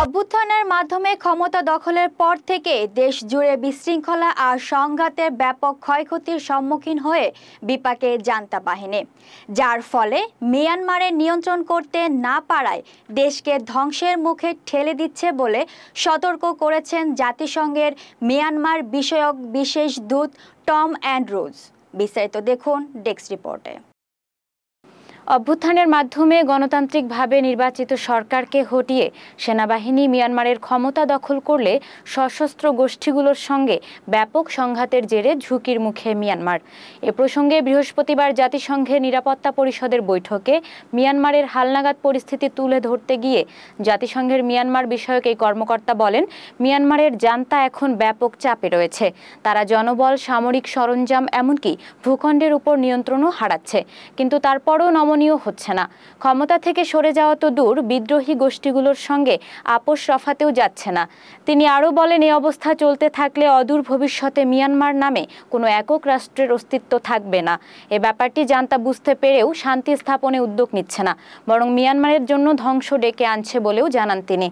অভ্যুত্থানের মাধ্যমে ক্ষমতা দখলের পর থেকে দেশ জুড়ে বিশৃঙ্খলা আর সংঘাতের ব্যাপক ক্ষয়ক্ষতির সম্মুখীন হয়ে বিপাকে জান্তা বাহিনী, যার ফলে মিয়ানমারে নিয়ন্ত্রণ করতে না পারায় দেশকে ধ্বংসের মুখে ঠেলে দিচ্ছে বলে সতর্ক করেছেন জাতিসংঘের মিয়ানমার বিষয়ক বিশেষ দূত টম অ্যান্ড্রুজ। বিস্তারিত দেখুন ডেস্ক রিপোর্টে। অভ্যুত্থানের মাধ্যমে গণতান্ত্রিকভাবে নির্বাচিত সরকারকে হটিয়ে সেনাবাহিনী মিয়ানমারের ক্ষমতা দখল করলে সশস্ত্র গোষ্ঠীগুলোর সঙ্গে ব্যাপক সংঘাতের জেরে ঝুঁকির মুখে মিয়ানমার। এ প্রসঙ্গে বৃহস্পতিবার জাতিসংঘের নিরাপত্তা পরিষদের বৈঠকে মিয়ানমারের হালনাগাদ পরিস্থিতি তুলে ধরতে গিয়ে জাতিসংঘের মিয়ানমার বিষয়ক এই কর্মকর্তা বলেন, মিয়ানমারের জান্তা এখন ব্যাপক চাপে রয়েছে। তারা জনবল, সামরিক সরঞ্জাম, এমনকি ভূখণ্ডের উপর নিয়ন্ত্রণও হারাচ্ছে, কিন্তু তারপরও হচ্ছে না। ক্ষমতা থেকে সরে যাওয়া তো দূর, বিদ্রোহী গোষ্ঠীগুলোর সঙ্গে আপোষ রফাতেও যাচ্ছে না। তিনি আরও বলেন, এই অবস্থা চলতে থাকলে অদূর ভবিষ্যতে মিয়ানমার নামে কোনো একক রাষ্ট্রের অস্তিত্ব থাকবে না। এ ব্যাপারটি জান্তা বুঝতে পেরেও শান্তি স্থাপনে উদ্যোগ নিচ্ছে না, বরং মিয়ানমারের জন্য ধ্বংস ডেকে আনছে বলেও জানান তিনি।